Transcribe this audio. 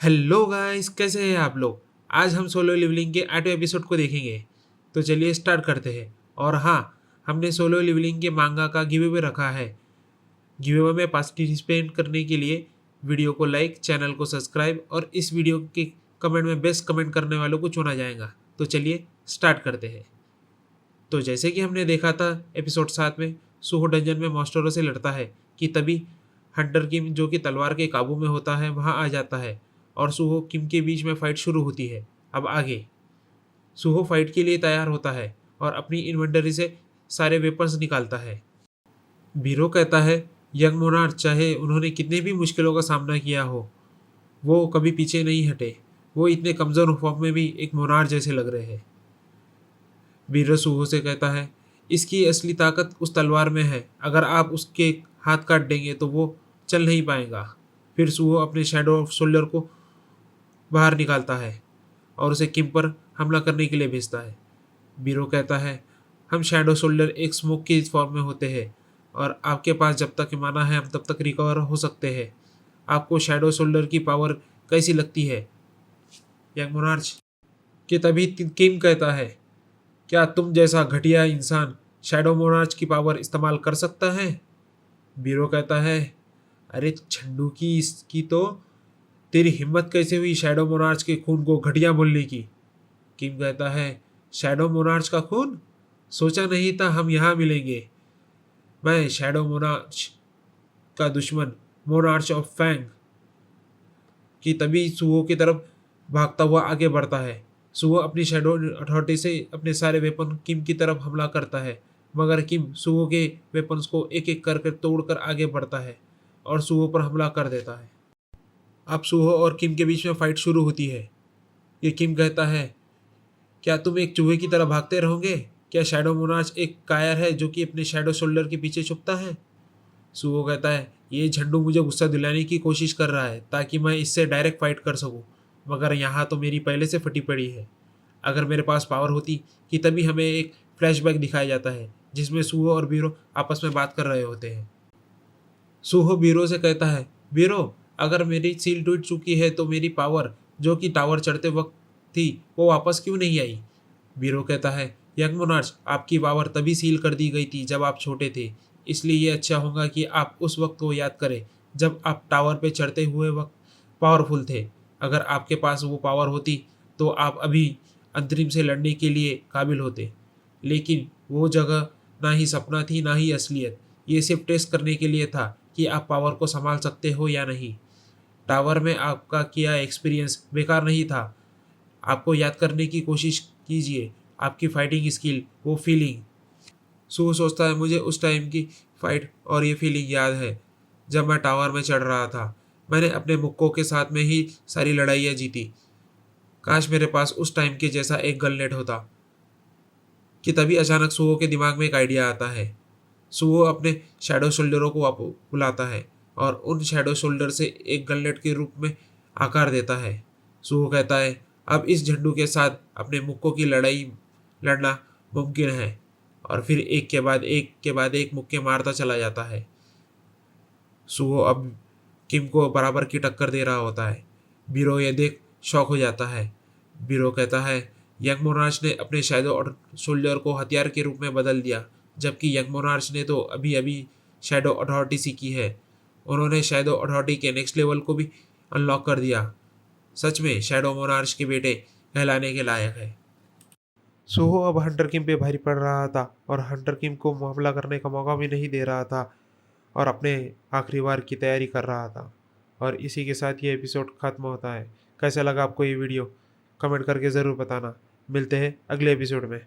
Hello guys, कैसे हैं आप लोग। आज हम सोलो लेवलिंग के 8वें एपिसोड को देखेंगे। तो चलिए स्टार्ट करते हैं। और हाँ, हमने सोलो लेवलिंग के मांगा का गिव अवे रखा है। गिव अवे में पार्टिसिपेट करने के लिए वीडियो को लाइक, चैनल को सब्सक्राइब और इस वीडियो के कमेंट में बेस्ट कमेंट करने वालों को चुना जाएगा। तो चलिए स्टार्ट करते हैं। तो जैसे कि हमने देखा था एपिसोड 7 में, सुहो डंजन में मॉन्स्टरों से लड़ता है कि तभी हंटर किम, जो कि तलवार के काबू में होता है, वहां आ जाता है और सुहो किम के बीच में फाइट शुरू होती है। अब आगे सुहो फाइट के लिए तैयार होता है और अपनी इन्वेंटरी से सारे वेपन्स निकालता है। बीरो कहता है यंग मोनार्च चाहे उन्होंने कितने भी मुश्किलों का सामना किया हो, वो कभी पीछे नहीं हटे। वो इतने कमज़ोर फॉर्म में भी एक मोनार्च जैसे लग रहे हैं। बीरो सुहो से कहता है इसकी असली ताकत उस तलवार में है, अगर आप उसके हाथ काट देंगे तो वो चल नहीं पाएगा। फिर सुहो अपने शैडो सोल्जर को बाहर निकालता है और उसे किम पर हमला करने के लिए भेजता है। बीरो कहता है हम शैडो सोल्जर एक स्मोक की फॉर्म में होते हैं और आपके पास जब तक माना है हम तब तक रिकवर हो सकते हैं। आपको शैडो सोल्जर की पावर कैसी लगती है यंग मोनार्च। कि तभी किम कहता है क्या तुम जैसा घटिया इंसान शैडो मोनार्च की पावर इस्तेमाल कर सकता है। बीरो कहता है अरे छंडू की, इसकी तो तेरी हिम्मत कैसे हुई शैडो मोनार्च के खून को घटिया बोलने की। किम कहता है शैडो मोनार्च का खून, सोचा नहीं था हम यहाँ मिलेंगे। मैं शैडो मोनार्च का दुश्मन, मोनार्च ऑफ फैंग। कि तभी सुओ की तरफ भागता हुआ आगे बढ़ता है। सुओ अपनी शैडो अथॉरिटी से अपने सारे वेपन किम की तरफ हमला करता है, मगर किम सुओ के वेपन्स को एक एक करके तोड़कर आगे बढ़ता है और सुओ पर हमला कर देता है। अब सुहो और किम के बीच में फाइट शुरू होती है। ये किम कहता है क्या तुम एक चूहे की तरह भागते रहोगे। क्या शैडो मोनार्च एक कायर है जो कि अपने शैडो शोल्डर के पीछे छुपता है। सुहो कहता है ये झंडू मुझे गुस्सा दिलाने की कोशिश कर रहा है ताकि मैं इससे डायरेक्ट फाइट कर सकूं, मगर यहाँ तो मेरी पहले से फटी पड़ी है। अगर मेरे पास पावर होती कि तभी हमें एक फ्लैशबैक दिखाया जाता है जिसमें सुहो और बीरो आपस में बात कर रहे होते हैं। सुहो बीरो से कहता है बीरो, अगर मेरी सील टूट चुकी है तो मेरी पावर जो कि टावर चढ़ते वक्त थी वो वापस क्यों नहीं आई। बीरो कहता है यंग मोनार्च, आपकी पावर तभी सील कर दी गई थी जब आप छोटे थे, इसलिए ये अच्छा होगा कि आप उस वक्त को याद करें जब आप टावर पे चढ़ते हुए वक्त पावरफुल थे। अगर आपके पास वो पावर होती तो आप अभी अंतरिम से लड़ने के लिए काबिल होते, लेकिन वो जगह ना ही सपना थी ना ही असलियत। ये सिर्फ टेस्ट करने के लिए था कि आप पावर को संभाल सकते हो या नहीं। टावर में आपका किया एक्सपीरियंस बेकार नहीं था। आपको याद करने की कोशिश कीजिए, आपकी फाइटिंग स्किल, वो फीलिंग। सू सोचता है मुझे उस टाइम की फाइट और ये फीलिंग याद है जब मैं टावर में चढ़ रहा था। मैंने अपने मुक्कों के साथ में ही सारी लड़ाइयाँ जीती। काश मेरे पास उस टाइम के जैसा एक गनलेट होता। कि तभी अचानक सुओ के दिमाग में एक आइडिया आता है। सुओ अपने शैडो शोल्डरों को बुलाता है और उन शैडो शोल्डर से एक गनलेट के रूप में आकार देता है। सुओ कहता है अब इस झंडू के साथ अपने मुक्कों की लड़ाई लड़ना मुमकिन है, और फिर एक के बाद एक के बाद एक मुक्के मारता चला जाता है। सुहो अब किम को बराबर की टक्कर दे रहा होता है। बीरो ये देख शॉक हो जाता है। बीरो कहता है यंग मोनार्च ने अपने शैडो और सोल्जर को हथियार के रूप में बदल दिया, जबकि यंग मोनार्च ने तो अभी अभी शैडो अथॉरिटी सीखी है। उन्होंने शैडो अथॉरिटी के नेक्स्ट लेवल को भी अनलॉक कर दिया। सच में शैडो मोनार्च के बेटे कहलाने के लायक है। सुहो अब हंटर किम पे भारी पड़ रहा था और हंटर किम को मुकाबला करने का मौका भी नहीं दे रहा था और अपने आखिरी बार की तैयारी कर रहा था। और इसी के साथ ये एपिसोड खत्म होता है। कैसा लगा आपको ये वीडियो, कमेंट करके ज़रूर बताना। मिलते हैं अगले एपिसोड में।